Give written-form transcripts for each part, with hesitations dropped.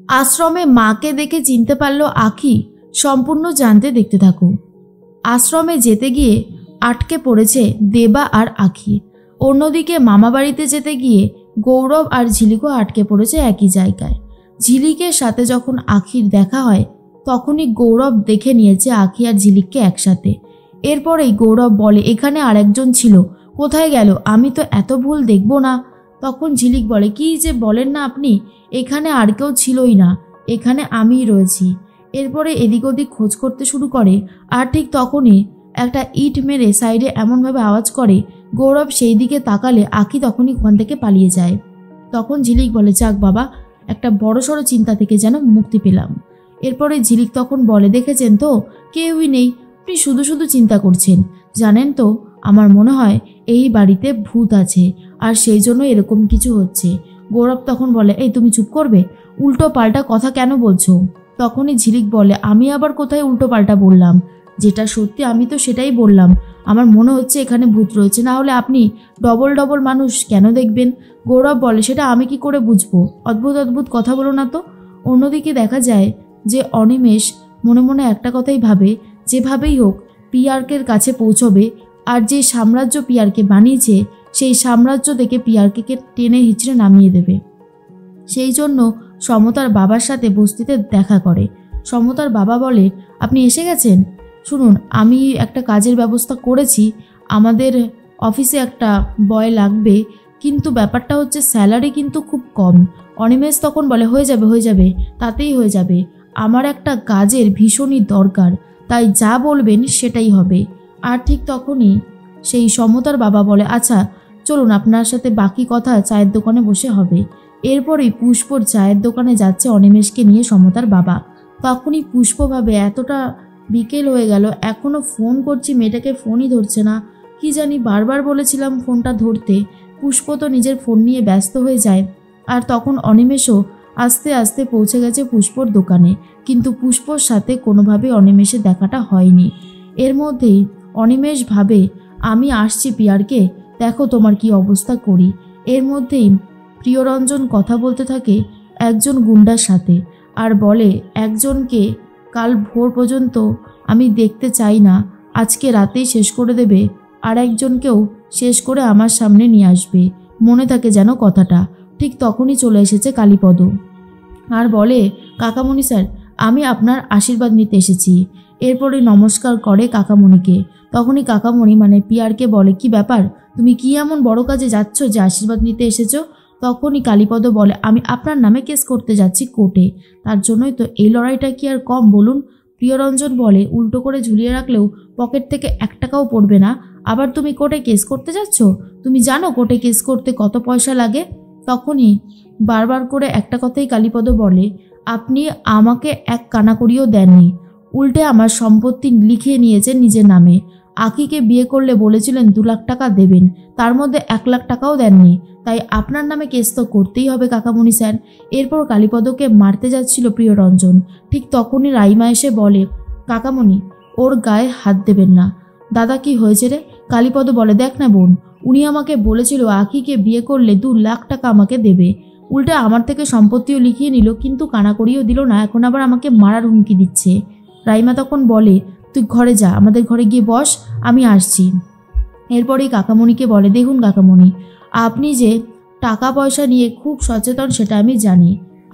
আশ্রমে মাকে দেখে চিনতে পারল আঁখি। সম্পূর্ণ জানতে দেখতে থাকো। আশ্রমে যেতে গিয়ে আটকে পড়েছে দেবা আর আঁখি। অন্যদিকে মামাবাড়িতে যেতে গিয়ে গৌরব আর ঝিলিকও আটকে পড়েছে একই জায়গায়। ঝিলিকের সাথে যখন আঁখির দেখা হয় তখনই গৌরব দেখে নিয়েছে আঁখি আর ঝিলিককে একসাথে। এরপরেই গৌরব বলে, এখানে আরেকজন ছিল, কোথায় গেল? আমি তো এত ভুল দেখব না। তখন ঝিলিক বলে, কি যে বলেন না আপনি, এখানে আর কেউ ছিলই না, এখানে আমিই রয়েছি। এরপরে এদিক ওদিক খোঁজ করতে শুরু করে। আর ঠিক তখনই একটা ইট মেরে সাইডে এমনভাবে আওয়াজ করে, গৌরব সেই দিকে তাকালে আঁখি তখনই ওখান থেকে পালিয়ে যায়। তখন ঝিলিক বলে, যাক বাবা, একটা বড়সড় চিন্তা থেকে যেন মুক্তি পেলাম। এরপরে ঝিলিক তখন বলে, দেখেছেন তো, কেউই নেই, আপনি শুধু শুধু চিন্তা করছেন। জানেন তো, আমার মনে হয় এই বাড়িতে ভূত আছে, আর সেই জন্য এরকম কিছু হচ্ছে। গৌরব তখন বলে, এই তুমি চুপ করবে, উল্টো পাল্টা কথা কেন বলছো? তখনই ঝিলিক বলে, আমি আবার কোথায় উল্টো পাল্টা বললাম? যেটা সত্যি আমি তো সেটাই বললাম। আমার মনে হচ্ছে এখানে ভূত রয়েছে, না হলে আপনি ডবল ডবল মানুষ কেন দেখবেন? গৌরব বলে, সেটা আমি কি করে বুঝবো? অদ্ভুত অদ্ভুত কথা বলো না তো। অন্যদিকে দেখা যায় যে অনিমেষ মনে মনে একটা কথাই ভাবে, যেভাবেই হোক পিয়ারকের কাছে পৌঁছবে, আর যে সাম্রাজ্য পিয়ারকে বানিয়েছে সেই সাম্রাজ্য থেকে পিয়ারকে টেনে হিচড়ে নামিয়ে দেবে। সেই জন্য সমতার বাবার সাথে বস্তিতে দেখা করে। সমতার বাবা বলে, আপনি এসে গেছেন, শুনুন আমি একটা কাজের ব্যবস্থা করেছি, আমাদের অফিসে একটা বয় লাগবে, কিন্তু ব্যাপারটা হচ্ছে স্যালারি কিন্তু খুব কম। অনিমেষ তখন বলে, হয়ে যাবে হয়ে যাবে, তাতেই হয়ে যাবে, আমার একটা কাজের ভীষণই দরকার, তাই যা বলবেন সেটাই হবে। আর ঠিক তখনই সেই সমতার বাবা বলে, আচ্ছা চলুন আপনার সাথে বাকি কথা চায়ের দোকানে বসে হবে। এরপরেই পুষ্পর চায়ের দোকানে যাচ্ছে অনিমেষকে নিয়ে সমতার বাবা। তখনই পুষ্প ভাবে, এতটা বিকেল হয়ে গেল, এখনও ফোন করছি, মেয়েটাকে ফোনই ধরছে না, কি জানি বারবার বলেছিলাম ফোনটা ধরতে। পুষ্প তো নিজের ফোন নিয়ে ব্যস্ত হয়ে যায়। আর তখন অনিমেষও আস্তে আস্তে পৌঁছে গেছে পুষ্পর দোকানে, কিন্তু পুষ্পর সাথে কোনোভাবেই অনিমেষের দেখাটা হয়নি। এর মধ্যেই অনিমেষ ভাবে, আমি আসছি পিয়ারকে, দেখো তোমার কি অবস্থা করি। এর মধ্যেই প্রিয়রঞ্জন কথা বলতে থাকে একজন গুন্ডার সাথে, আর বলে, একজনকে কাল ভোর পর্যন্ত আমি দেখতে চাই না, আজকে রাতেই শেষ করে দেবে, আর একজনকেও শেষ করে আমার সামনে নিয়ে আসবে, মনে থাকে যেন কথাটা। ঠিক তখনই চলে এসেছে কালীপদ আর বলে, কাকামণি স্যার, আমি আপনার আশীর্বাদ নিতে এসেছি। এরপরে নমস্কার করে কাকামণিকে। তখনই কাকামণি মানে পিয়ারকে বলে, কি ব্যাপার, তুমি কি এমন বড় কাজে যাচ্ছ যে আশীর্বাদ নিতে এসেছো? তখনই কালীপদ বলে, আমি আপনার নামে কেস করতে যাচ্ছি কোর্টে, তার জন্যই তো এই লড়াইটা কি আর কম বলুন? প্রিয়রঞ্জন বলে, উল্টো করে ঝুলিয়ে রাখলেও পকেট থেকে 1 টাকাও পড়বে না, আবার তুমি কোর্টে কেস করতে যাচ্ছ? তুমি জানো কোর্টে কেস করতে কত পয়সা লাগে? তখনই বারবার করে একটা কথাই কালীপদ বলে, আপনি আমাকে 1 কানাকড়িও দেননি, উল্টে আমার সম্পত্তি লিখিয়ে নিয়েছেন নিজের নামে। আঁখিকে বিয়ে করলে বলেছিলেন 2 লাখ টাকা দেবেন, তার মধ্যে 1 লাখ টাকাও দেননি, তাই আপনার নামে কেস তো করতেই হবে কাকামণি স্যার। এরপর কালীপদকে মারতে যাচ্ছিল প্রিয়রঞ্জন। ঠিক তখনই রাইমা এসে বলে, কাকামণি ওর গায়ে হাত দেবেন না। দাদা কি হয়েছে রে? কালীপদ বলে, দেখ না বোন, উনি আমাকে বলেছিল আঁখিকে বিয়ে করলে 2 লাখ টাকা আমাকে দেবে, উল্টে আমার থেকে সম্পত্তিও লিখিয়ে নিল, কিন্তু কানাকড়িও দিল না, এখন আবার আমাকে মারার হুমকি দিচ্ছে। রাইমা তখন বলে, তুই ঘরে যা, আমাদের ঘরে গিয়ে বস, আমি আসছি। এরপরেই কাকামণিকে বলে, দেখুন কাকামণি, আপনি যে টাকা পয়সা নিয়ে খুব সচেতন সেটা আমি জানি।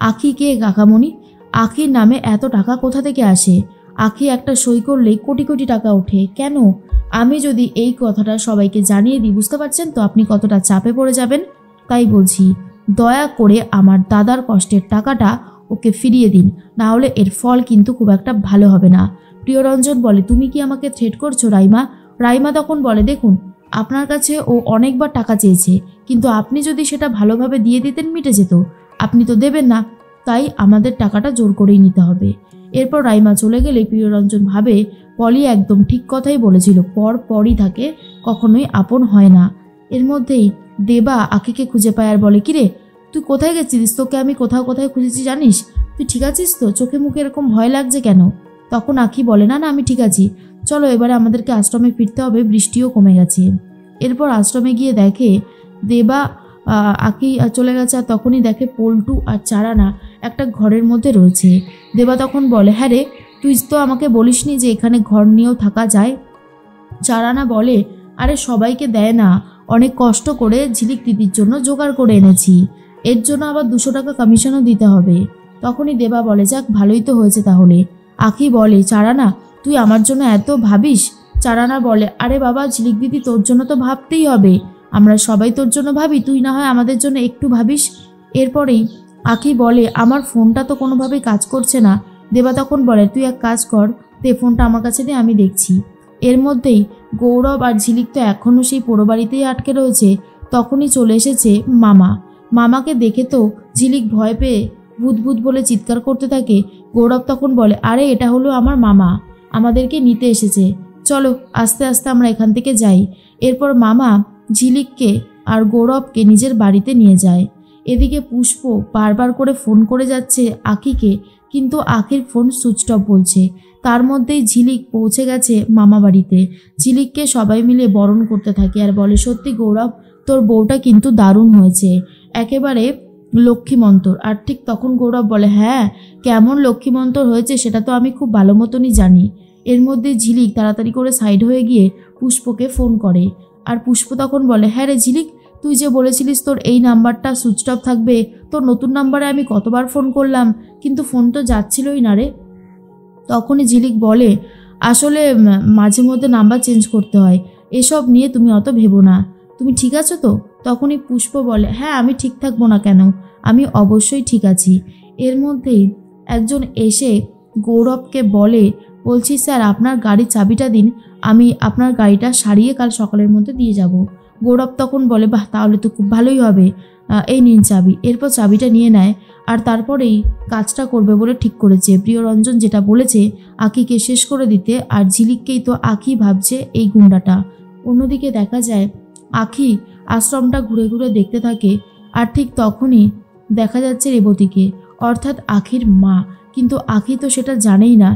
আঁখি কে কাকামণি? আঁখির নামে এত টাকা কোথা থেকে আসে? আঁখি একটা সই করলেই কোটি কোটি টাকা ওঠে, কেন? আমি যদি এই কথাটা সবাইকে জানিয়ে দিই, বুঝতে পারছেন তো আপনি কতটা চাপে পড়ে যাবেন? তাই বলছি, দয়া করে আমার দাদার কষ্টের টাকাটা ওকে ফিরিয়ে দিন, না হলে এর ফল কিন্তু খুব একটা ভালো হবে না। প্রিয়রঞ্জন বলে, তুমি কি আমাকে থ্রেট করছো রাইমা? রাইমা তখন বলে, দেখুন আপনার কাছে ও অনেকবার টাকা চেয়েছে, কিন্তু আপনি যদি সেটা ভালোভাবে দিয়ে দিতেন মিটে যেত, আপনি তো দেবেন না, তাই আমাদের টাকাটা জোর করেই নিতে হবে। এরপর রাইমা চলে গেলে প্রিয়রঞ্জন ভাবে, পলি একদম ঠিক কথাই বলেছিল, পরই থাকে, কখনোই আপন হয় না। এর মধ্যেই দেবা আঁখিকে খুঁজে পায় আর বলে, কিরে তুই কোথায় গেছিলিস? তোকে আমি কোথাও কোথায় খুঁজেছি জানিস? তুই ঠিক আছিস তো? চোখে মুখে এরকম ভয় লাগছে কেন? তখন আঁখি বলে, না না আমি ঠিক আছি, চলো এবারে আমাদেরকে আশ্রমে ফিরতে হবে, বৃষ্টিও কমে গেছে। এরপর আশ্রমে গিয়ে দেখে দেবা আঁখি চলে গেছে, আর তখনই দেখে পল্টু আর চারানা একটা ঘরের মধ্যে রয়েছে। দেবা তখন বলে, হ্যাঁ রে, তুই তো আমাকে বলিসনি যে এখানে ঘর নিয়েও থাকা যায়। চারানা বলে, আরে সবাইকে দেয় না, অনেক কষ্ট করে ঝিলিক দিদির জন্য জোগাড় করে এনেছি, এর জন্য আবার 200 টাকা কমিশনও দিতে হবে। তখনই দেবা বলে, যাক ভালোই তো হয়েছে তাহলে। আখি বলে, চারানা তুই আমার জন্য এত ভাবিস? চারানা বলে, আরে বাবা ঝিলিক দিদি, তোর জন্য তো ভাবতেই হবে, আমরা সবাই তোর জন্য ভাবি, তুই না হয় আমাদের জন্য একটু ভাবিস। এরপরেই আখি বলে, আমার ফোনটা তো কোনোভাবেই কাজ করছে না। দেবা তখন বলে, তুই এক কাজ কর, তে ফোনটা আমার কাছে দে, আমি দেখছি। এর মধ্যেই গৌরব আর ঝিলিক তো এখনও সেই পোড়ো বাড়িতেই আটকে রয়েছে। তখনই চলে এসেছে মামা। মামাকে দেখে তো ঝিলিক ভয় পেয়ে ভূত ভূত বলে চিৎকার করতে থাকে। গৌরব তখন বলে, আরে এটা হলো আমার মামা, আমাদেরকে নিতে এসেছে, চলো আস্তে আস্তে আমরা এখান থেকে যাই। এরপর মামা ঝিলিককে আর গৌরবকে নিজের বাড়িতে নিয়ে যায়। এদিকে পুষ্প বারবার করে ফোন করে যাচ্ছে আখিকে, কিন্তু আখির ফোন সুইচ অফ বলছে। তার মধ্যেই ঝিলিক পৌঁছে গেছে মামা বাড়িতে। ঝিলিককে সবাই মিলে বরণ করতে থাকে আর বলে, সত্যি গৌরব, তোর বউটা কিন্তু দারুণ হয়েছে, একেবারে লক্ষ্মীমন্তর। আর ঠিক তখন গৌরব বলে, হ্যাঁ কেমন লক্ষ্মীমন্তর হয়েছে সেটা তো আমি খুব ভালো মতনই জানি। এর মধ্যে ঝিলিক তাড়াতাড়ি করে সাইড হয়ে গিয়ে পুষ্পকে ফোন করে। আর পুষ্প তখন বলে, হ্যাঁ রে ঝিলিক, তুই যে বলেছিলিস তোর এই নাম্বারটা সুইচ অফ থাকবে, তোর নতুন নাম্বারে আমি কতবার ফোন করলাম, কিন্তু ফোন তো যাচ্ছিলই না রে। তখনই ঝিলিক বলে, আসলে মাঝে মধ্যে নাম্বার চেঞ্জ করতে হয়, এসব নিয়ে তুমি অত ভেবো না, তুমি ঠিক আছো তো? তখনই পুষ্প বলে, হ্যাঁ আমি ঠিক থাকবো না কেন, আমি অবশ্যই ঠিক আছি। এর মধ্যেই একজন এসে গৌরবকে বলছি স্যার আপনার গাড়ির চাবিটা দিন, আমি আপনার গাড়িটা সারিয়ে কাল সকালের মধ্যে দিয়ে যাব। গৌরব তখন বলে, বাহ তাহলে তো খুব ভালোই হবে, এই নিন চাবি। এরপর চাবিটা নিয়ে নেয় আর তারপরেই কাজটা করবে বলে ঠিক করেছে। প্রিয়রঞ্জন যেটা বলেছে আখিকে শেষ করে দিতে, আর ঝিলিককেই তো আখি ভাবছে এই গুন্ডাটা। অন্যদিকে দেখা যায় আখি আশ্রমটা ঘুরে ঘুরে দেখতে থাকে, আর ঠিক তখনই দেখা যাচ্ছে রেবতীকে, অর্থাৎ আখির মা, কিন্তু আখি তো সেটা জানেই না।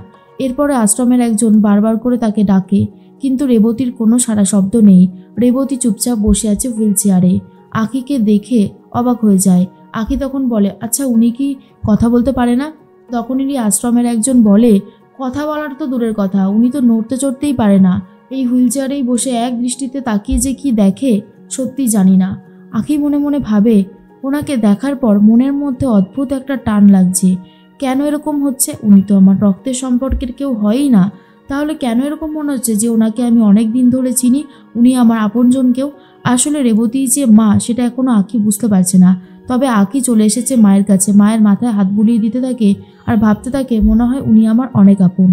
এরপরে আশ্রমের একজন বারবার করে তাকে ডাকে, কিন্তু রেবতীর কোনো সাড়া শব্দ নেই। রেবতী চুপচাপ বসে আছে হুইল চেয়ারে। আখিকে দেখে অবাক হয়ে যায়। আখি তখন বলে, আচ্ছা উনি কি কথা বলতে পারে না? তখনই আশ্রমের একজন বলে, কথা বলার তো দূরের কথা, উনি তো নড়তে চড়তেই পারে না, এই হুইল চেয়ারেই বসে এক দৃষ্টিতে তাকিয়ে যে কি দেখে সত্যি জানি না। আখি মনে মনে ভাবে, ওনাকে দেখার পর মনের মধ্যে অদ্ভুত একটা টান লাগছে। কেন এরকম হচ্ছে? উনি তো আমার রক্তের সম্পর্কের কেউ হয়ই না, তাহলে কেন এরকম মনে হচ্ছে যে ওনাকে আমি অনেক দিন ধরে চিনি, উনি আমার আপনজন কেউ? আসলে রেবতী যে মা সেটা এখনো আখি বুঝতে পারছে না। তবে আখি চলে এসেছে মায়ের কাছে, মায়ের মাথায় হাত বুলিয়ে দিতে থাকে আর ভাবতে থাকে, মনে হয় উনি আমার অনেক আপন।